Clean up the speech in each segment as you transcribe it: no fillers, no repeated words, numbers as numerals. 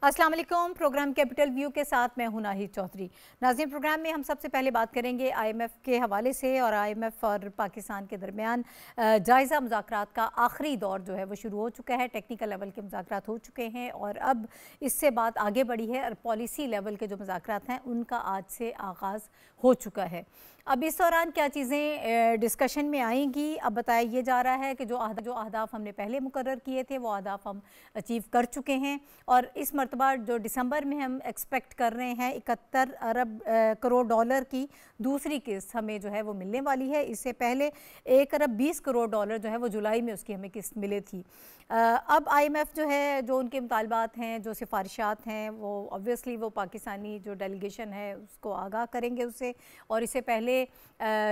अस्सलाम वालेकुम। Programme capital view के साथ मैं हूं नाहिद चौधरी। नाज़रीन, प्रोग्राम में हम सबसे पहले बात करेंगे आईएमएफ के हवाले से और आईएमएफ और पाकिस्तान के दरमियान जायज़ा मुज़ाकरात का आखिरी दौर जो है वो शुरू हो चुका है। टेक्निकल लेवल के मुज़ाकरात हो चुके हैं और अब इससे बात आगे बढ़ी है और पॉलिसी लेवल के जो मुज़ाकरात हैं उनका आज से आगाज़ हो चुका है। अब इस दौरान क्या चीज़ें डिस्कशन में आएंगी, अब बताया ये जा रहा है कि जो अहदाफ हमने पहले मुकर्रर किए थे वो अहदाफ हम अचीव कर चुके हैं और इस मरतबा जो दिसंबर में हम एक्सपेक्ट कर रहे हैं 71 अरब करोड़ डॉलर की दूसरी किस्त हमें जो है वो मिलने वाली है। इससे पहले 1 अरब 20 करोड़ डॉलर जो है वो जुलाई में उसकी हमें किस्त मिली थी। अब आईएमएफ जो है जो उनके मुतालबात हैं, जो सिफारिशात हैं, वो ऑब्वियसली वो पाकिस्तानी जो डेलीगेशन है उसको आगाह करेंगे उससे। और इससे पहले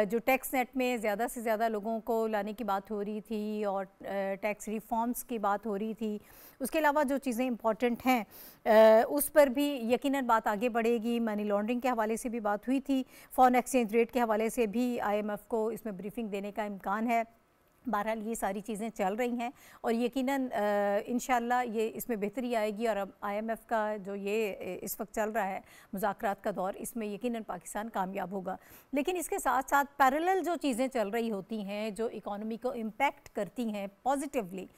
जो टैक्स नेट में ज़्यादा से ज़्यादा लोगों को लाने की बात हो रही थी और टैक्स रिफॉर्म्स की बात हो रही थी, उसके अलावा जो चीज़ें इंपॉर्टेंट हैं उस पर भी यकीनन बात आगे बढ़ेगी। मनी लॉन्ड्रिंग के हवाले से भी बात हुई थी, फॉरेन एक्सचेंज रेट के हवाले से भी आईएमएफ को इसमें ब्रीफिंग देने का इम्कान है। बहरहाल ये सारी चीज़ें चल रही हैं और यकीनन इंशाल्लाह ये इसमें बेहतरी आएगी और अब आईएमएफ का जो ये इस वक्त चल रहा है मुज़ाकरात का दौर, इसमें यकीनन पाकिस्तान कामयाब होगा। लेकिन इसके साथ साथ पैरेलल जो चीज़ें चल रही होती हैं जो इकॉनमी को इम्पैक्ट करती हैं पॉजिटिवली,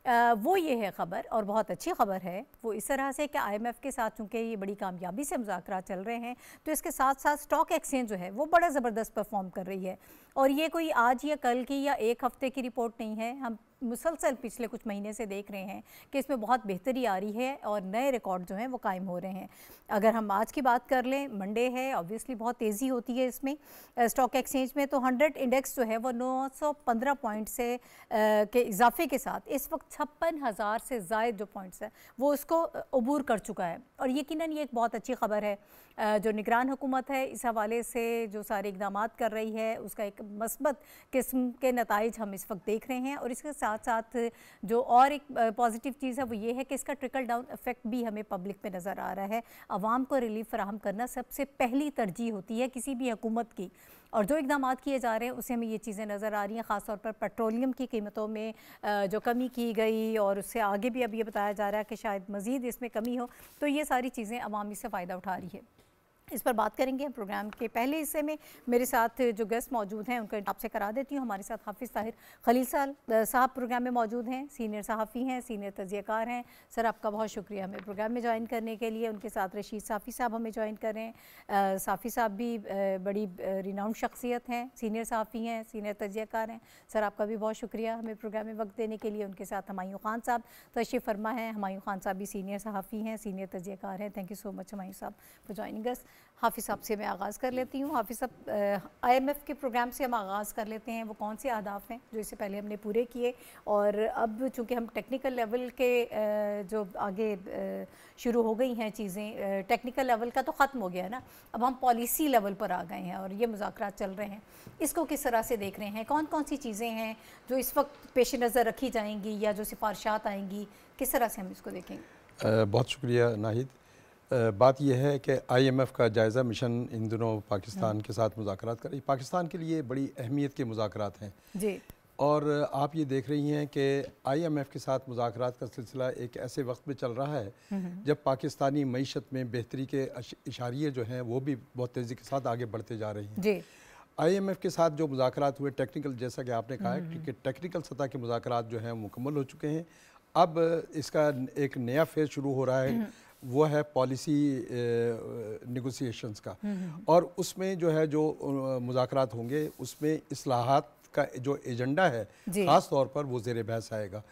वो ये है ख़बर और बहुत अच्छी ख़बर है वो इस तरह से कि आईएमएफ के साथ चूँकि ये बड़ी कामयाबी से मुज़ाकरात चल रहे हैं तो इसके साथ साथ स्टॉक एक्सचेंज जो है वो बड़ा ज़बरदस्त परफॉर्म कर रही है। और ये कोई आज या कल की या एक हफ़्ते की रिपोर्ट नहीं है, हम मुसलसल पिछले कुछ महीने से देख रहे हैं कि इसमें बहुत बेहतरी आ रही है और नए रिकॉर्ड जो हैं वो कायम हो रहे हैं। अगर हम आज की बात कर लें, मंडे है, ऑब्वियसली बहुत तेज़ी होती है इसमें स्टॉक एक्सचेंज में, तो 100 इंडेक्स जो है वो 915 पॉइंट से के इजाफे के साथ इस वक्त 56,000 से ज़ायद जो पॉइंट्स है वो उसको अबूर कर चुका है। और यकीनन ये एक बहुत अच्छी खबर है। जो निगरान हुकूमत है इस हवाले से जो सारे इक़दाम कर रही है उसका एक मस्बत किस्म के नताइज हम इस वक्त देख रहे हैं। और इसके साथ साथ जो और एक पॉजिटिव चीज़ है वो ये है कि इसका ट्रिकल डाउन इफेक्ट भी हमें पब्लिक पे नज़र आ रहा है। आवाम को रिलीफ फराहम करना सबसे पहली तरजीह होती है किसी भी हुकूमत की, और जो इक़दाम किए जा रहे हैं उससे हमें ये चीज़ें नज़र आ रही हैं। ख़ास तौर पर पेट्रोलियम की कीमतों में जो कमी की गई और उससे आगे भी अब ये बताया जा रहा है कि शायद मज़ीद इसमें कमी हो, तो ये सारी चीज़ें अवाम इससे फ़ायदा उठा रही है। इस पर बात करेंगे हम प्रोग्राम के पहले हिस्से में। मेरे साथ जो गेस्ट मौजूद हैं उनको आपसे करा देती हूँ। हमारे साथ हाफिज़ ताहिर खलील साहब प्रोग्राम में मौजूद हैं, सीनियर सहाफ़ी हैं, सीनियर तज़कियाकार हैं। सर आपका बहुत शुक्रिया हमें प्रोग्राम में ज्वाइन करने के लिए। उनके साथ रशीद साफ़ी साहब हमें ज्वाइन कर रहे हैं। साफ़ी साहब भी बड़ी रिनाउंड शख्सियत हैं, सीनियर सहाफ़ी हैं, सीनियर तज़कियाकार हैं। सर आपका भी बहुत शुक्रिया हमें प्रोग्राम में वक्त देने के लिए। उनके साथ हमायूं खान साहब तशरीफ़ फरमा हैं। हमायूं खान साहब भी सीनियर सहाफ़ी हैं, सीनियर तज़कियाकार हैं। Thank you so much Humayun साहब फॉर ज्वाइनिंग अस। हाफिज़ साहब से मैं आगाज़ कर लेती हूँ। हाफिज़ साहब, आईएमएफ के प्रोग्राम से हम आगाज़ कर लेते हैं। वो कौन से अहदाफ हैं जो इससे पहले हमने पूरे किए, और अब चूँकि हम टेक्निकल लेवल के जो आगे शुरू हो गई हैं चीज़ें, टेक्निकल लेवल का तो ख़त्म हो गया है ना, अब हम पॉलिसी लेवल पर आ गए हैं और ये मुज़ाकरात चल रहे हैं, इसको किस तरह से देख रहे हैं? कौन कौन सी चीज़ें हैं जो इस वक्त पेश नज़र रखी जाएंगी या जो सिफारिशात आएंगी, किस तरह से हम इसको देखेंगे? बहुत शुक्रिया नाहिद। बात यह है कि आईएमएफ का जायज़ा मिशन इन दिनों पाकिस्तान के साथ मुज़ाकरात कर रही। पाकिस्तान के लिए बड़ी अहमियत के मुज़ाकरात हैं जी, और आप ये देख रही हैं कि आईएमएफ के साथ मुज़ाकरात का सिलसिला एक ऐसे वक्त में चल रहा है जब पाकिस्तानी मईशत में बेहतरी के इशारे जो हैं वो भी बहुत तेज़ी के साथ आगे बढ़ते जा रही हैं। जी, आईएमएफ के साथ जो मुज़ाकरात हुए टेक्निकल, जैसा कि आपने कहा कि टेक्निकल सतह के मुज़ाकरात जो हैं मुकम्मल हो चुके हैं। अब इसका एक नया फेज़ शुरू हो रहा है, वो है पॉलिसी नेगोशिएशंस का, और उसमें जो है जो मुज़ाकरात होंगे उसमें इस्लाहात का जो एजेंडा है ख़ास तौर पर वो ज़ेर बहस आएगा।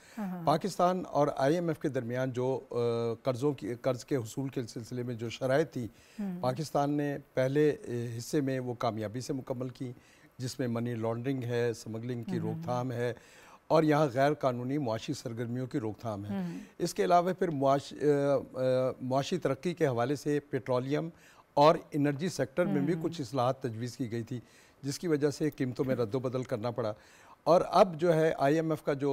पाकिस्तान और आईएमएफ के दरमियान जो कर्ज़ के हुसूल के सिलसिले में जो शराइत थी, पाकिस्तान ने पहले हिस्से में वो कामयाबी से मुकम्मल की, जिसमें मनी लॉन्ड्रिंग है, स्मगलिंग की रोकथाम है और यहाँ गैर कानूनी मुआशी सरगर्मियों की रोकथाम है। इसके अलावा फिर मुआशी तरक्की के हवाले से पेट्रोलियम और एनर्जी सेक्टर में भी कुछ इस्लाहात तजवीज़ की गई थी, जिसकी वजह से कीमतों में रद्दोबदल करना पड़ा। और अब जो है आईएमएफ का जो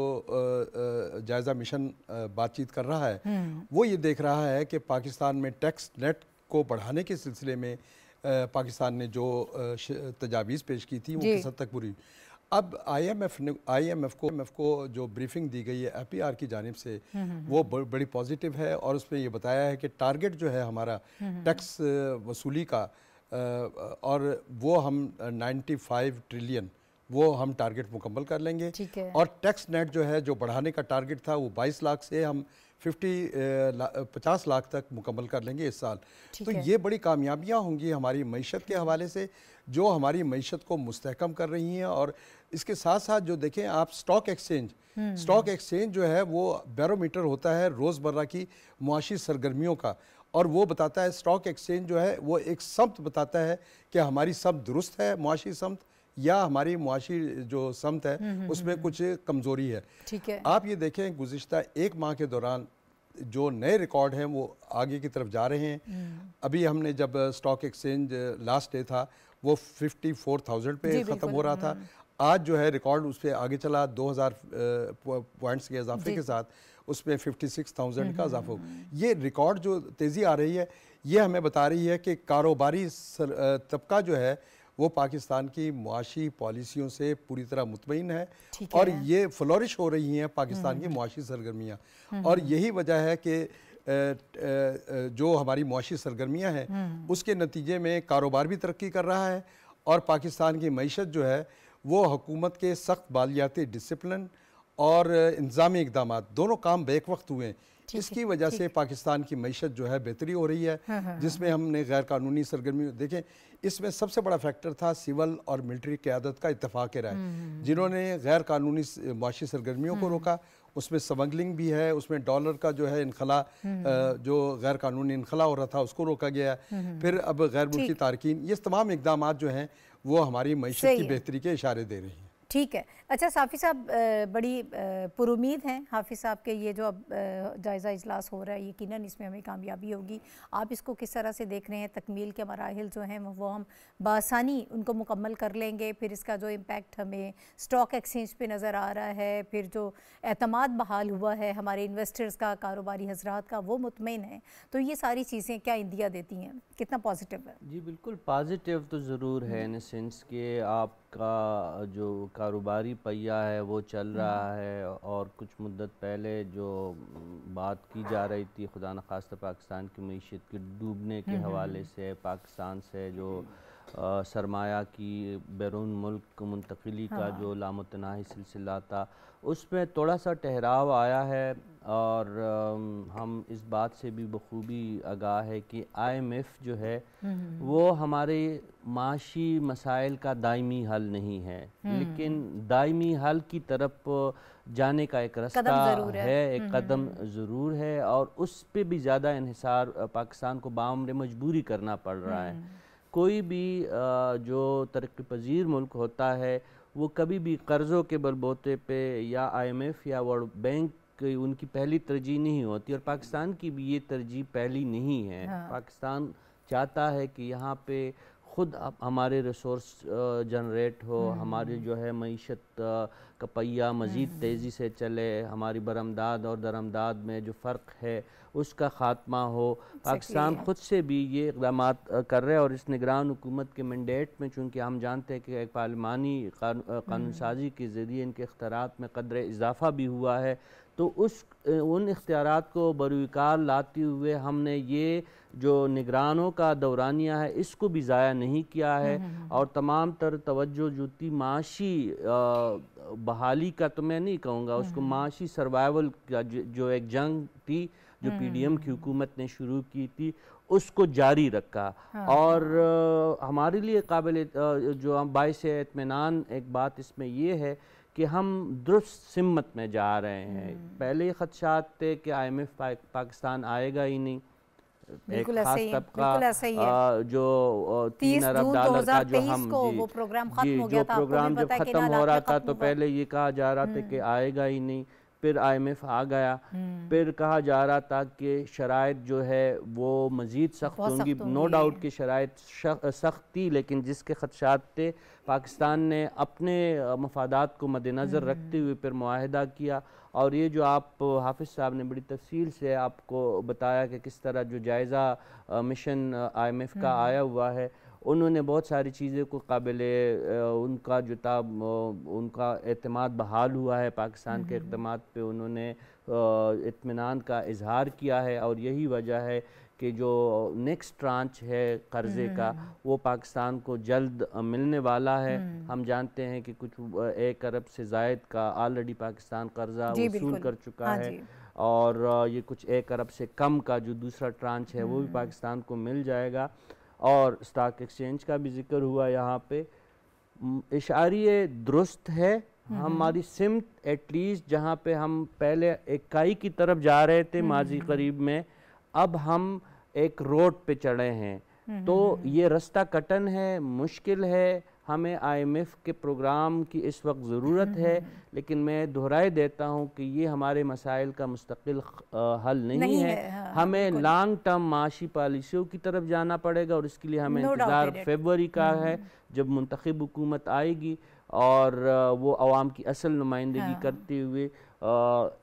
जायज़ा मिशन बातचीत कर रहा है वो ये देख रहा है कि पाकिस्तान में टैक्स नेट को बढ़ाने के सिलसिले में पाकिस्तान ने जो तजावीज़ पेश की थी वो किस हद तक पूरी। अब आईएमएफ को जो ब्रीफिंग दी गई है एफपीआर की जानिब से वो बड़ी पॉजिटिव है, और उसमें ये बताया है कि टारगेट जो है हमारा टैक्स वसूली का और वो हम 95 ट्रिलियन वो हम टारगेट मुकम्मल कर लेंगे। और टैक्स नेट जो है जो बढ़ाने का टारगेट था वो 22 लाख से हम 50 लाख तक मुकम्मल कर लेंगे इस साल। तो ये बड़ी कामयाबियां होंगी हमारी मईशत के हवाले से, जो हमारी मईशत को मुस्तहकम कर रही हैं। और इसके साथ साथ जो देखें आप स्टॉक एक्सचेंज जो है वो बैरोमीटर होता है रोज़मर्रा की मुआशी सरगर्मियों का, और वो बताता है, स्टॉक एक्सचेंज जो है वो एक समत बताता है कि हमारी समत दुरुस्त है मुआशी समत, या हमारी मुआशी जो समत है उसमें कुछ कमज़ोरी है। ठीक है। आप ये देखें गुज़िश्ता एक माह के दौरान जो नए रिकॉर्ड हैं वो आगे की तरफ जा रहे हैं। अभी हमने जब स्टॉक एक्सचेंज लास्ट डे था वो 54,000 पे ख़त्म हो रहा था, आज जो है रिकॉर्ड उस पर आगे चला 2000 पॉइंट्स के इजाफे के साथ उसमें 56,000 का इजाफा। ये रिकॉर्ड जो तेज़ी आ रही है ये हमें बता रही है कि कारोबारी तबका जो है वो पाकिस्तान की मुआशी पॉलिसियों से पूरी तरह मुतमईन है, और ये फ्लोरिश हो रही हैं पाकिस्तान की मुआशी सरगर्मियाँ। और यही वजह है कि जो हमारी मुआशी सरगर्मियाँ हैं उसके नतीजे में कारोबार भी तरक्की कर रहा है, और पाकिस्तान की मईशत जो है वो हुकूमत के सख्त मालियाती डिसिप्लिन और इंतज़ामी इक़दाम दोनों काम बेक वक्त हुए हैं। इसकी वजह से पाकिस्तान की मईशत जो है बेहतरी हो रही है, जिसमें हमने गैर कानूनी सरगर्मी देखें। इसमें सबसे बड़ा फैक्टर था सिविल और मिलिट्री क़यादत का इत्तफाक़ राय, जिन्होंने गैर कानूनी मुआशी सरगर्मियों को रोका। उसमें स्मगलिंग भी है, उसमें डॉलर का जो है इनखला, जो गैर कानूनी इनखला हो रहा था उसको रोका गया। फिर अब गैर मुल्की तारकीन, ये तमाम इक़दाम जो हैं वो हमारी मईशत की बेहतरी के इशारे दे रही हैं। ठीक है। अच्छा साफ़ी साहब, बड़ी पुरुमीद हैं हाफिज़ साहब के ये जो अब जायज़ा इजलास हो रहा है, यकीनन इसमें हमें कामयाबी होगी। आप इसको किस तरह से देख रहे हैं? तकमील के मराहिल जो हैं वो हम बआसानी उनको मुकम्मल कर लेंगे, फिर इसका जो इम्पैक्ट हमें स्टॉक एक्सचेंज पे नज़र आ रहा है, फिर जो एतमाद बहाल हुआ है हमारे इन्वेस्टर्स का, कारोबारी हजरात का, वो मुतमईन है। तो ये सारी चीज़ें क्या इंदिया देती हैं, कितना पॉजिटिव है? जी बिल्कुल पॉजिटिव तो ज़रूर है, इन सेंस के आपका जो कारोबारी पहिया है वो चल रहा है। और कुछ मुद्दत पहले जो बात की जा रही थी खुदा न खास्ता पाकिस्तान की मईशत के डूबने के हवाले से, पाकिस्तान से जो सरमाया की बैरून मुल्क मुंतकिली का जो लामुतनाही सिलसिला था उसमें थोड़ा सा ठहराव आया है। और हम इस बात से भी बखूबी आगाह है कि IMF जो है वो हमारे माशी मसाइल का दायमी हल नहीं है, लेकिन दायमी हल की तरफ जाने का एक रास्ता है, एक कदम ज़रूर है। और उस पर भी ज़्यादा इन्हिसार पाकिस्तान को बाउम्र मजबूरी करना पड़ रहा है। कोई भी जो तरक्की पजीर मुल्क होता है वो कभी भी कर्ज़ों के बलबूते पे या IMF या वर्ल्ड बैंक उनकी पहली तरजीह नहीं होती, और पाकिस्तान की भी ये तरजीह पहली नहीं है। पाकिस्तान चाहता है कि यहाँ पे ख़ुद हमारे रिसोर्स जनरेट हो, हमारी जो है मईशत का पहिया मज़ीद तेज़ी से चले, हमारी बरमदाद और दरमदाद में जो फ़र्क है उसका ख़ात्मा हो। पाकिस्तान ख़ुद से भी ये इक़दाम कर रहे हैं, और इस निगरान हुकूमत के मैंडेट में चूँकि हम जानते हैं कि एक पार्लिमानी कानून साजी के ज़रिए इनके इख्तियारात में क़दर इजाफ़ा भी हुआ है, तो उन इख्तियारात को बरूकार लाते हुए हमने ये जो निगरानों का दौरानिया है इसको भी ज़ाया नहीं किया है। और तमाम तर तवज्जो जो थी माशी बहाली का, तो मैं नहीं कहूँगा उसको, माशी सर्वाइवल का जो एक जंग थी जो PDM की हुकूमत ने शुरू की थी उसको जारी रखा। और हमारे लिए काबिल जो हम बाइस इत्मीनान एक बात इसमें ये है कि हम दुरुस्त सिमत में जा रहे हैं। पहले खदशात थे कि IMF पाकिस्तान आएगा ही नहीं, एक खास तबका जो 3 अरब डॉलर का जो हम वो प्रोग्राम जब ख़त्म हो रहा था तो पहले ये कहा जा रहा था कि आएगा ही नहीं। फिर IMF आ गया, फिर कहा जा रहा था कि शराइत जो है वो मज़ीद सख्त होंगी। नो डाउट कि शराइत सख्त थी, लेकिन जिसके खदशात थे पाकिस्तान ने अपने मफादात को मद्देनज़र रखते हुए फिर मुआहदा किया। और ये जो आप हाफिज़ साहब ने बड़ी तफसील से आपको बताया कि किस तरह जो जायज़ा मिशन IMF का आया हुआ है उन्होंने बहुत सारी चीज़ें को काबिले उनका जो था उनका एतमाद बहाल हुआ है, पाकिस्तान के एतमाद पे उन्होंने इत्मीनान का इजहार किया है, और यही वजह है कि जो नेक्स्ट ट्रांच है कर्ज़े का वो पाकिस्तान को जल्द मिलने वाला है। हम जानते हैं कि कुछ 1 अरब से ज़ायद का ऑलरेडी पाकिस्तान कर्ज़ा वसूल कर चुका है, और ये कुछ 1 अरब से कम का जो दूसरा ट्रांच है वो भी पाकिस्तान को मिल जाएगा। और स्टॉक एक्सचेंज का भी जिक्र हुआ यहाँ पे, इशारे दुरुस्त है। हमारी सिमत एटलीस्ट जहाँ पे हम पहले इकाई की तरफ जा रहे थे माजी करीब में, अब हम एक रोड पे चढ़े हैं। तो ये रास्ता कटन है, मुश्किल है, हमें IMF के प्रोग्राम की इस वक्त ज़रूरत है, लेकिन मैं दोहराए देता हूँ कि ये हमारे मसाइल का मुस्तकिल हल नहीं है। हमें लॉन्ग टर्म माशी पॉलिसियों की तरफ जाना पड़ेगा, और इसके लिए हमें इंतज़ार फरवरी का है जब मुंतखब हुकूमत आएगी और वो अवाम की असल नुमाइंदगी करते हुए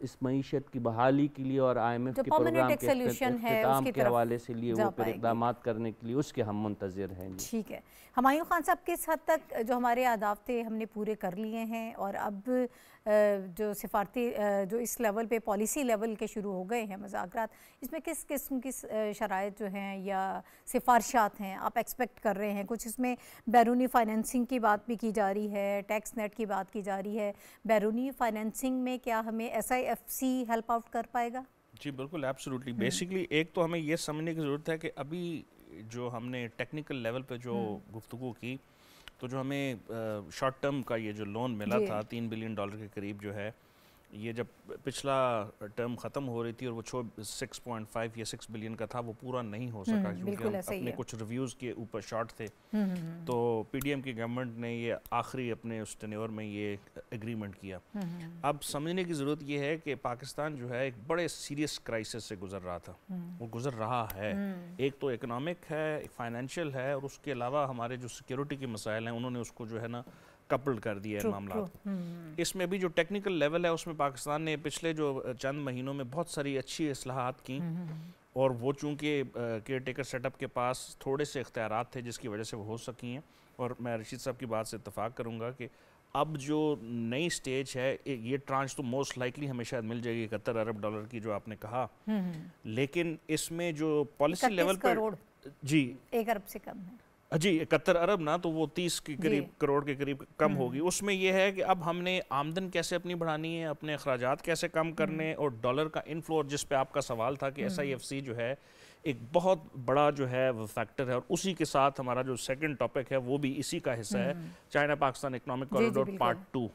इस मईशत की बहाली के लिए और IMF के प्रोग्राम के इख्तिताम के हवाले से लिए वो फिर इक़दाम करने के लिए उसके हम मुंतज़िर हैं। ठीक है हुमायूं खान साहब, किस हद तक जो हमारे अहदाफ थे हमने पूरे कर लिए हैं, और अब जो सिफारती जो इस लेवल पे पॉलिसी लेवल के शुरू हो गए हैं मुज़ाकरात, इसमें किस किस्म की शराइत जो हैं या सिफारशात हैं आप एक्सपेक्ट कर रहे हैं? कुछ इसमें बैरूनी फाइनेंसिंग की बात भी की जा रही है, टैक्स नेट की बात की जा रही है। बैरूनी फाइनेंसिंग में क्या हमें SIFC हेल्प आउट कर पाएगा? जी बिल्कुल, एब्सोल्युटली। बेसिकली एक तो हमें ये समझने की ज़रूरत है कि अभी जो हमने टेक्निकल लेवल पे जो गुफ्तगू की, तो जो हमें शॉर्ट टर्म का ये जो लोन मिला था $3 बिलियन के करीब जो है, ये जब पिछला टर्म ख़त्म हो रही थी और वो 6.5 या 6 बिलियन का था, वो पूरा नहीं हो सका क्योंकि हम अपने कुछ रिव्यूज़ के ऊपर शॉर्ट थे। तो PDM की गवर्नमेंट ने ये आखिरी अपने उस टेन्योर में ये एग्रीमेंट किया। अब समझने की ज़रूरत ये है कि पाकिस्तान जो है एक बड़े सीरियस क्राइसिस से गुजर रहा था, वो गुजर रहा है। एक तो इकोनॉमिक है, एक फाइनेंशियल है, और उसके अलावा हमारे जो सिक्योरिटी के मसाइल हैं उन्होंने उसको जो है ना कपल्ड कर दिया है मामला। इसमें भी जो टेक्निकल लेवल है उसमें पाकिस्तान ने पिछले जो चंद महीनों में बहुत सारी अच्छी इस्लाहात की, और वो चूँकि केयर टेकर सेटअप के पास थोड़े से इख्तियारात थे जिसकी वजह से वो हो सकी हैं। और मैं रशीद साहब की बात से इत्तफाक करूँगा कि अब जो नई स्टेज है, ये ट्रांच तो मोस्ट लाइकली हमें शायद मिल जाएगी $71 अरब की जो आपने कहा, लेकिन इसमें जो पॉलिसी लेवल पर जी 1 अरब से कम है जी, 71 अरब ना, तो वो 30 के करीब करोड़ के करीब कम होगी। उसमें यह है कि अब हमने आमदन कैसे अपनी बढ़ानी है, अपने अखराजात कैसे कम करने, और डॉलर का इनफ्लो, जिस पे आपका सवाल था कि SIFC जो है एक बहुत बड़ा जो है वो फैक्टर है। और उसी के साथ हमारा जो सेकंड टॉपिक है वो भी इसी का हिस्सा है, China Pakistan economic corridor part 2,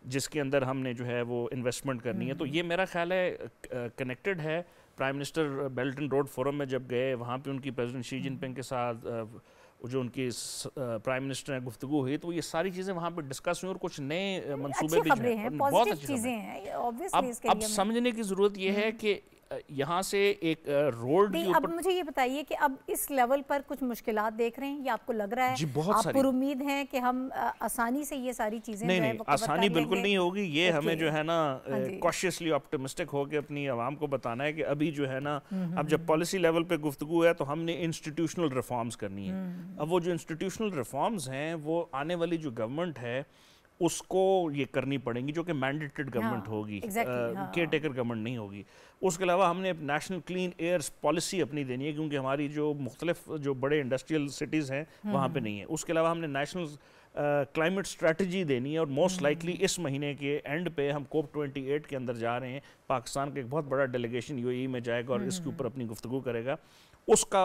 जिसके अंदर हमने जो है वो इन्वेस्टमेंट करनी है। तो ये मेरा ख्याल है कनेक्टेड है। Prime minister belt and road forum में जब गए, वहाँ पे उनकी प्रेसिडेंट शी जिनपिंग के साथ जो उनकी प्राइम मिनिस्टर हैं गुफ्तगू हुई, तो ये सारी चीज़ें वहाँ पे डिस्कस हुई और कुछ नए मंसूबे भी हैं, बहुत अच्छी चीज़ें हैं। अब समझने की ज़रूरत ये है कि यहाँ से एक रोड के ऊपर। अब मुझे ये बताइए कि अब इस लेवल पर कुछ मुश्किलात देख रहे हैं या आपको लग रहा है जी बहुत आप उम्मीद है कि हम आसानी से ये सारी चीजें नहीं, आसानी बिल्कुल नहीं होगी। ये हमें जो है ना कॉशियसली ऑप्टिमिस्टिक होकर अपनी आवाम को बताना है कि अभी जो है ना, अब जब पॉलिसी लेवल पे गुफ्तगू है तो हमने इंस्टीट्यूशनल रिफॉर्म्स करनी है। अब वो जो इंस्टीट्यूशनल रिफॉर्म्स हैं वो आने वाली जो गवर्नमेंट है उसको ये करनी पड़ेंगी, जो कि मैंडेटेड गवर्नमेंट होगी, केयर टेकर गवर्नमेंट नहीं होगी। उसके अलावा हमने नेशनल क्लीन एयर्स पॉलिसी अपनी देनी है, क्योंकि हमारी जो मुख्तलिफ जो बड़े इंडस्ट्रियल सिटीज़ हैं वहाँ पे नहीं है। उसके अलावा हमने नेशनल क्लाइमेट स्ट्रेटजी देनी है, और मोस्ट लाइकली इस महीने के एंड पे हम COP28 के अंदर जा रहे हैं। पाकिस्तान का एक बहुत बड़ा डेलीगेशन UAE में जाएगा और इसके ऊपर अपनी गुफ्तगू करेगा। उसका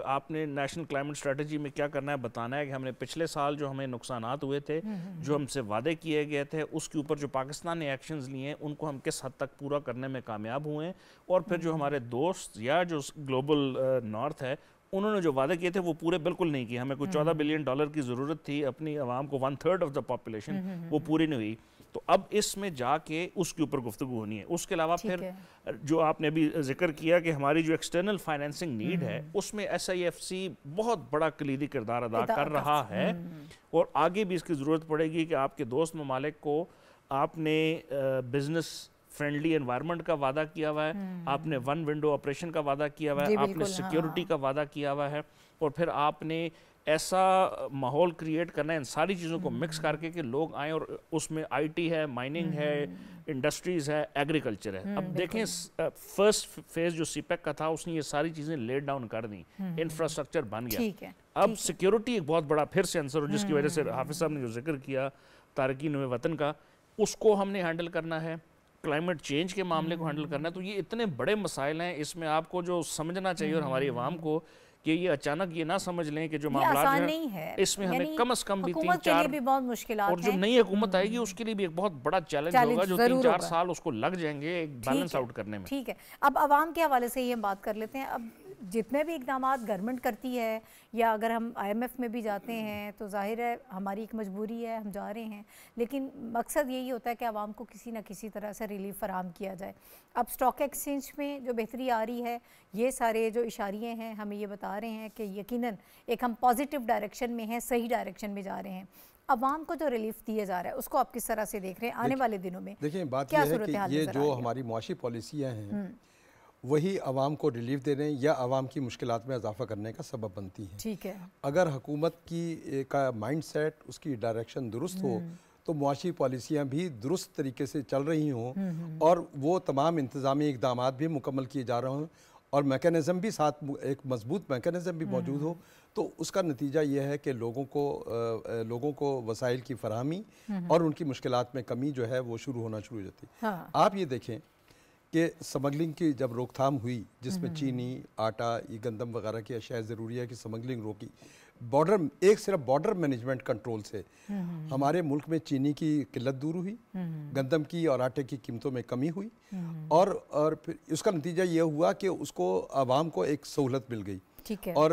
आपने नेशनल क्लाइमेट स्ट्रेटजी में क्या करना है बताना है कि हमने पिछले साल जो हमें नुकसानात हुए थे, जो हमसे वादे किए गए थे, उसके ऊपर जो पाकिस्तान ने एक्शंस लिए हैं उनको हम किस हद तक पूरा करने में कामयाब हुए हैं, और फिर जो हमारे दोस्त या जो ग्लोबल नॉर्थ है उन्होंने जो वादे किए थे वो पूरे बिल्कुल नहीं किए। हमें कोई $14 बिलियन की ज़रूरत थी अपनी आवाम को, 1/3 ऑफ द पॉपुलेशन, वो पूरी नहीं हुई। तो अब इसमें जाके उसके ऊपर गुफ्तगू होनी है। उसके अलावा फिर जो आपने अभी जिक्र किया कि हमारी जो एक्सटर्नल फाइनेंसिंग नीड है उसमें SIFC बहुत बड़ा कलीदी किरदार अदा कर रहा है, और आगे भी इसकी ज़रूरत पड़ेगी कि आपके दोस्त ममालिक को आपने बिजनेस फ्रेंडली एनवायरनमेंट का वादा किया हुआ है, आपने वन विंडो ऑपरेशन का वादा किया हुआ है, आपने सिक्योरिटी का वादा किया हुआ है, और फिर आपने ऐसा माहौल क्रिएट करना है इन सारी चीज़ों को मिक्स करके कि लोग आएँ, और उसमें आईटी है, माइनिंग है, इंडस्ट्रीज़ है, एग्रीकल्चर है। अब देखें फर्स्ट फेज जो सीपेक का था उसने ये सारी चीज़ें लेट डाउन कर दी, इंफ्रास्ट्रक्चर बन गया। अब सिक्योरिटी एक बहुत बड़ा फिर से आंसर हो, जिसकी वजह से हाफिज साहब ने जो जिक्र किया तारकीन वतन का, उसको हमने हैंडल करना है, क्लाइमेट चेंज के मामले को हैंडल करना है। तो ये इतने बड़े मसाइल हैं, इसमें आपको जो समझना चाहिए और हमारी आवाम को कि ये अचानक ये ना समझ लें कि जो मामला है इसमें हमें कम से कम भी 3-4 भी बहुत मुश्किलात और जो नई हुकूमत आएगी उसके लिए भी एक बहुत बड़ा चैलेंज होगा, जो 3-4 साल उसको लग जाएंगे एक बैलेंस आउट करने में। ठीक है, अब आवाम के हवाले से ये हम बात कर लेते हैं। अब जितने भी इकदाम गवर्नमेंट करती है, या अगर हम IMF में भी जाते हैं तो जाहिर है हमारी एक मजबूरी है, हम जा रहे हैं, लेकिन मकसद यही होता है कि आवाम को किसी न किसी तरह से रिलीफ फराहम किया जाए। अब स्टॉक एक्सचेंज में जो बेहतरी आ रही है, ये सारे जो इशारे हैं हमें ये बता रहे हैं कि यकीनन एक हम पॉजिटिव डायरेक्शन में हैं, सही डायरेक्शन में जा रहे हैं। आवाम को जो रिलीफ दिया जा रहा है उसको आप किस तरह से देख रहे हैं आने वाले दिनों में? देखिए, बात यह है कि ये जो हमारी मुआशी पॉलिसियाँ हैं वही आवाम को रिलीफ देने या आवाम की मुश्किलात में इजाफा करने का सबब बनती है। ठीक है, अगर हुकूमत की का माइंडसेट, उसकी डायरेक्शन दुरुस्त हो तो मुआशी पॉलिसियाँ भी दुरुस्त तरीके से चल रही हों और वो तमाम इंतज़ामी इक़दामात भी मुकम्मल किए जा रहे हों और मैकेनिज़्म भी साथ, एक मजबूत मैकेनिज़्म भी मौजूद हो, तो उसका नतीजा ये है कि लोगों को वसाइल की फराहमी और उनकी मुश्किलात में कमी जो है वो शुरू होना शुरू हो जाती है। हाँ। आप ये देखें कि स्मगलिंग की जब रोकथाम हुई, जिसमें चीनी, आटा, ये गंदम वगैरह की अशिया ज़रूरी है कि स्मगलिंग रोकी, सिर्फ बॉर्डर मैनेजमेंट कंट्रोल से हमारे मुल्क में चीनी की किल्लत दूर हुई, गंदम की और आटे की कीमतों में कमी हुई और फिर उसका नतीजा ये हुआ कि उसको आवाम को एक सहूलत मिल गई। ठीक है। और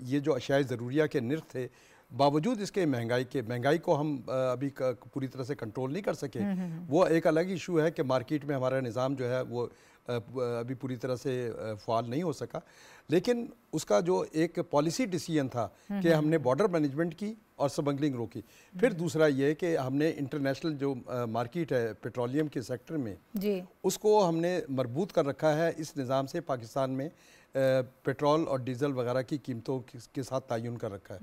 ये जो अशिया ज़रूरिया के निर्ख थे, बावजूद इसके महंगाई को हम अभी पूरी तरह से कंट्रोल नहीं कर सके। वो एक अलग इशू है कि मार्केट में हमारा निज़ाम जो है वो अभी पूरी तरह से फ़ाल नहीं हो सका, लेकिन उसका जो एक पॉलिसी डिसीजन था कि हमने बॉर्डर मैनेजमेंट की और स्मगलिंग रोकी। फिर दूसरा ये कि हमने इंटरनेशनल जो मार्केट है पेट्रोलियम के सेक्टर में जी, उसको हमने मरबूत कर रखा है। इस निज़ाम से पाकिस्तान में पेट्रोल और डीजल वगैरह की कीमतों के साथ तायुन कर रखा है।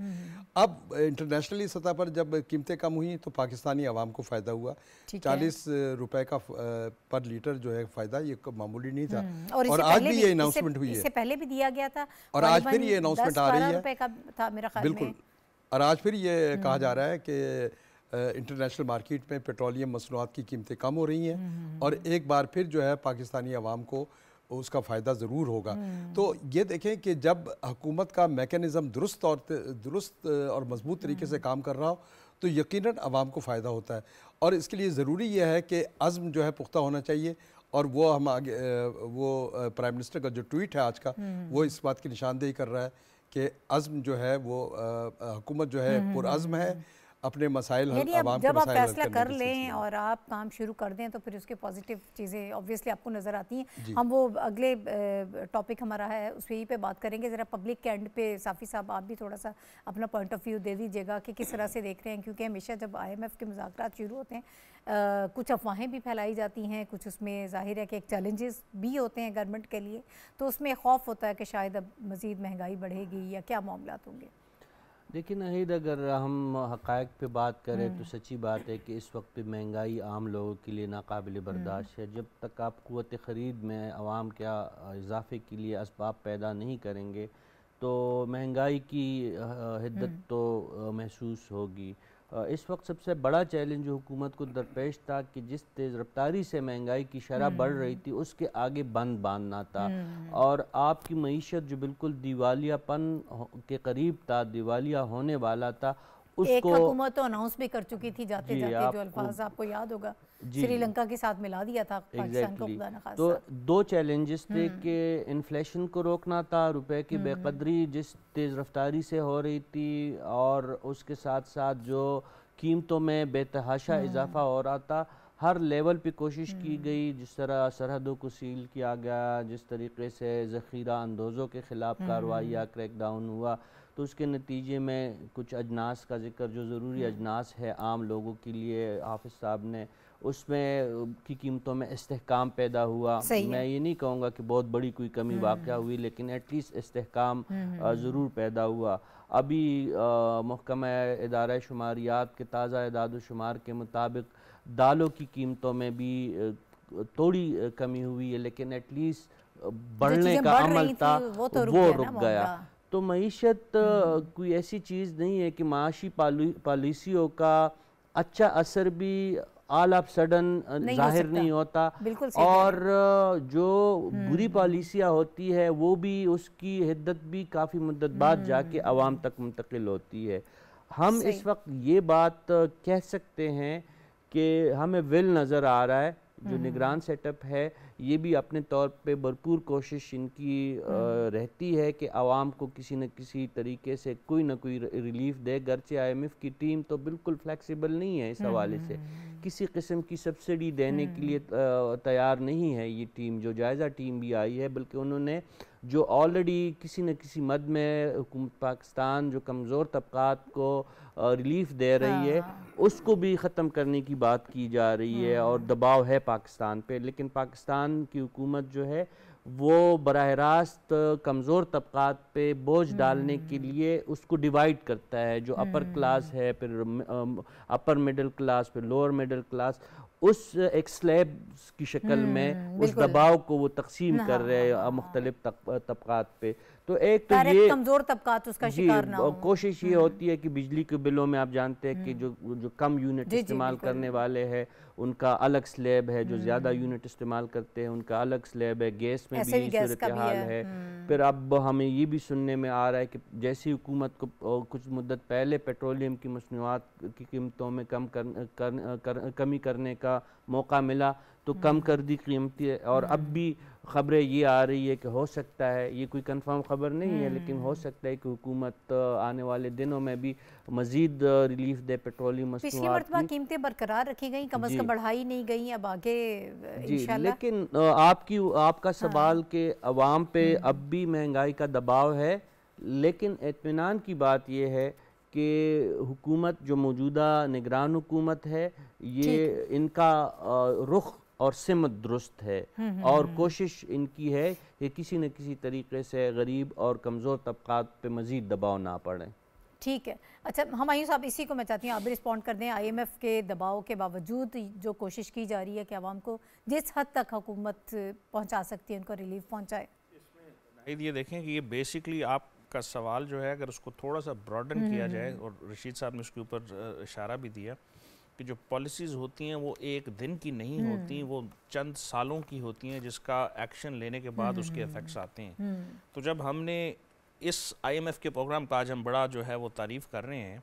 अब इंटरनेशनली सतह पर जब कीमतें कम हुई तो पाकिस्तानी आवाम को फ़ायदा हुआ। 40 रुपए का पर लीटर जो है फ़ायदा, ये मामूली नहीं था। और आज भी ये अनाउंसमेंट हुई है, इससे पहले भी दिया गया था और आज फिर ये अनाउंसमेंट आ रही है। बिल्कुल, और आज फिर ये कहा जा रहा है कि इंटरनेशनल मार्केट में पेट्रोलियम मसनूआत की कीमतें कम हो रही हैं और एक बार फिर जो है पाकिस्तानी आवाम को उसका फ़ायदा ज़रूर होगा। तो ये देखें कि जब हुकूमत का मैकेनिज़्म दुरुस्त और मजबूत तरीके से काम कर रहा हो तो यकीनन आवाम को फ़ायदा होता है। और इसके लिए ज़रूरी यह है कि अज़्म जो है पुख्ता होना चाहिए। और वो हम आगे प्राइम मिनिस्टर का जो ट्वीट है आज का, वो इस बात की निशानदेही कर रहा है कि अज़्म जो है वो हुकूमत जो है पुरअज़्म है अपने मसाइल जब आप फैसला कर लें और आप काम शुरू कर दें तो फिर उसके पॉजिटिव चीज़ें ऑब्वियसली आपको नज़र आती हैं। हम वो अगले टॉपिक हमारा है उस यही पे बात करेंगे। ज़रा पब्लिक के एंड पे साफ़ी साहब आप भी थोड़ा सा अपना पॉइंट ऑफ व्यू दे दीजिएगा कि किस तरह से देख रहे हैं, क्योंकि हमेशा जब IMF के मुज़ाकरात शुरू होते हैं कुछ अफवाहें भी फैलाई जाती हैं, कुछ उसमें ज़ाहिर है कि एक चैलेंजेस भी होते हैं गवर्नमेंट के लिए, तो उसमें खौफ होता है कि शायद अब मज़ीद महंगाई बढ़ेगी या क्या मामलात होंगे। देखिए नाहिद, अगर हम हक़ाइक़ पे बात करें तो सच्ची बात है कि इस वक्त पे महंगाई आम लोगों के लिए नाकाबिल बर्दाश्त है। जब तक आप क़ुव्वत ख़रीद में आवाम के इजाफ़े के लिए असबाब पैदा नहीं करेंगे तो महंगाई की हिद्दत तो महसूस होगी। इस वक्त सबसे बड़ा चैलेंज जो हुकूमत को दरपेश था कि जिस तेज़ रफ्तारी से महंगाई की शरह बढ़ रही थी उसके आगे बंद बांधना था और आपकी मईशत जो बिल्कुल दिवालियापन के करीब था, दिवालिया होने वाला था, उसको एक हुकूमत तो अनाउंस भी कर चुकी थी जाते जाते, जो अल्फाज आपको याद होगा श्रीलंका के साथ मिला दिया था पाकिस्तान को खुदा न खास्ता। तो दो चैलेंजेस थे कि इन्फ्लेशन को रोकना था, रुपए की बेकदरी जिस तेज़ रफ्तारी से हो रही थी और उसके साथ साथ जो कीमतों में बेतहाशा इजाफा हो रहा था। हर लेवल पे कोशिश की गई, जिस तरह सरहदों को सील किया गया, जिस तरीके से ज़ख़ीरा अंदोज़ों के ख़िलाफ़ कार्रवाई या क्रैकडाउन हुआ, तो उसके नतीजे में कुछ अजनास का जिक्र, जो ज़रूरी अजनास है आम लोगों के लिए, हाफिज़ साहब ने उसमें की कीमतों में इस्तेहकाम पैदा हुआ। मैं ये नहीं कहूँगा कि बहुत बड़ी कोई कमी वाक़या हुई, लेकिन एटलीस्ट इस्तेहकाम ज़रूर पैदा हुआ। अभी महकमा इदारा शुमारियात के ताज़ा इदाद शुमार के मुताबिक दालों की कीमतों में भी थोड़ी कमी हुई है, लेकिन एटलीस्ट बढ़ने का अमल था वो रुक गया। तो मईशत कोई ऐसी चीज़ नहीं है कि माशी पॉलिसियों का अच्छा असर भी ऑल ऑफ सडन जाहिर नहीं होता, और जो बुरी पॉलिसियाँ होती है वो भी उसकी हिद्दत भी काफ़ी मुद्दत बाद जाके आवाम तक मुंतकिल होती है। हम इस वक्त ये बात कह सकते हैं कि हमें विल नज़र आ रहा है, जो निगरान सेटअप है ये भी अपने तौर पे भरपूर कोशिश इनकी रहती है कि आवाम को किसी न किसी तरीके से कोई ना कोई रिलीफ दे। गर्चे IMF की टीम तो बिल्कुल फ्लेक्सिबल नहीं है इस हवाले से, किसी किस्म की सब्सिडी देने के लिए तैयार नहीं है ये टीम, जो जायज़ा टीम भी आई है, बल्कि उन्होंने जो ऑलरेडी किसी न किसी मद में हुकूमत पाकिस्तान जो कमज़ोर तबकात को रिलीफ दे रही है उसको भी ख़त्म करने की बात की जा रही है, और दबाव है पाकिस्तान पे। लेकिन पाकिस्तान की हुकूमत जो है वो बराह रास्त कमज़ोर तबकात पे बोझ डालने के लिए उसको डिवाइड करता है, जो अपर क्लास है, फिर अपर मिडिल क्लास, फिर लोअर मिडिल क्लास, उस एक स्लैब की शक्ल में उस दबाव को वो तकसीम कर रहे हैं मुख्तलिफ तबकात पे। तो एक तो ये कमजोर तबकात उसका शिकार ना हो। कोशिश ये होती है कि बिजली के बिलों में आप जानते हैं कि जो कम यूनिट इस्तेमाल करने वाले हैं उनका अलग स्लैब है, जो ज़्यादा यूनिट इस्तेमाल करते हैं उनका अलग स्लैब है। गैस में भी सूरत हाल है। फिर अब हमें ये भी सुनने में आ रहा है कि जैसी हुकूमत को कुछ मुद्दत पहले पेट्रोलियम की मसनूआत की कीमतों में कमी करने का मौका मिला तो कम कर दी कीमतें, और अब भी ख़बरें ये आ रही है कि हो सकता है, ये कोई कंफर्म ख़बर नहीं है, लेकिन हो सकता है कि हुकूमत आने वाले दिनों में भी मज़ीद रिलीफ दे पेट्रोलियम मसनूआत। पिछली मरतबा कीमतें बरकरार रखी गई, कम अज़ कम बढ़ाई नहीं गई, अब आगे इंशाल्लाह। लेकिन आपका सवाल के अवाम पे अब भी महंगाई का दबाव है, लेकिन इत्मीनान की बात यह है कि हुकूमत जो मौजूदा निगरान हुकूमत है ये इनका रुख और सिमत दुरुस्त है, और कोशिश इनकी है कि किसी न किसी तरीके से गरीब और कमज़ोर तबकात पे मज़ीद दबाव ना पड़े। ठीक है। अच्छा हुमायूं साहब, इसी को मैं चाहती हूँ आप भी रिस्पॉन्ड कर दें। IMF के दबाव के बावजूद जो कोशिश की जा रही है कि आवाम को जिस हद तक हुकूमत पहुँचा सकती है उनको रिलीफ पहुँचाए। इसमें ये देखें कि ये बेसिकली आपका सवाल जो है अगर उसको थोड़ा सा ब्रॉडन किया जाए, और रशीद साहब ने उसके ऊपर इशारा भी दिया कि जो पॉलिसीज़ होती हैं वो एक दिन की नहीं होती, वो चंद सालों की होती हैं जिसका एक्शन लेने के बाद उसके इफ़ेक्ट्स आते हैं। तो जब हमने इस IMF के प्रोग्राम का आज हम बड़ा जो है वो तारीफ़ कर रहे हैं,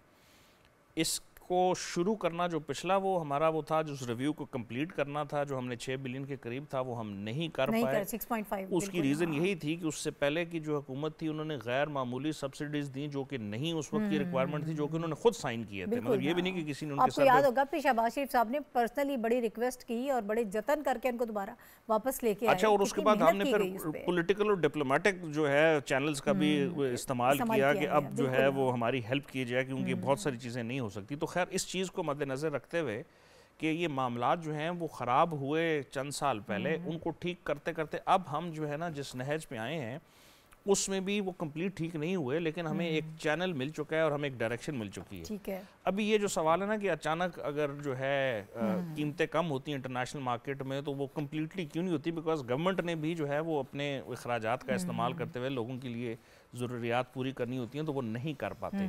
इसको शुरू करना जो पिछला वो हमारा वो था जो उस रिव्यू को कंप्लीट करना था, जो हमने 6 बिलियन के करीब था वो हम नहीं कर पाए। 6.5 उसकी रीज़न यही थी कि उससे पहले की जो हुकूमत थी उन्होंने गैर मामूली सब्सिडीज दी जो कि नहीं उस वक्त की रिक्वायरमेंट थी, जो कि उन्होंने खुद साइन किए थे। मतलब ये भी नहीं कि किसी ने उनके आपको याद होगा कि शहबाज शरीफ साहब ने पर्सनली बड़ी रिक्वेस्ट की और बड़े जतन करके उनको दोबारा वापस लेके आए। अच्छा, और उसके बाद हमने फिर पॉलिटिकल और डिप्लोमेटिक जो है चैनल्स का भी इस्तेमाल किया कि अब जो है वो हमारी हेल्प की जाए, क्योंकि बहुत सारी चीज़ें नहीं हो सकती। तो खैर इस चीज़ को मद्देनज़र रखते हुए कि ये मामलात जो हैं वो ख़राब हुए चंद साल पहले, उनको ठीक करते करते अब हम जो है ना जिस नहज पे आए हैं उसमें भी वो कंप्लीट ठीक नहीं हुए, लेकिन हमें एक चैनल मिल चुका है और हमें एक डायरेक्शन मिल चुकी है। ठीक है। अभी ये जो सवाल है ना कि अचानक अगर जो है कीमतें कम होती हैं इंटरनेशनल मार्केट में, तो वो कम्प्लीटली क्यों नहीं होती? बिकॉज गवर्नमेंट ने भी जो है वो अपने अखराजात का इस्तेमाल करते हुए लोगों के लिए ज़रूरियात पूरी करनी होती हैं, तो वो नहीं कर पाते।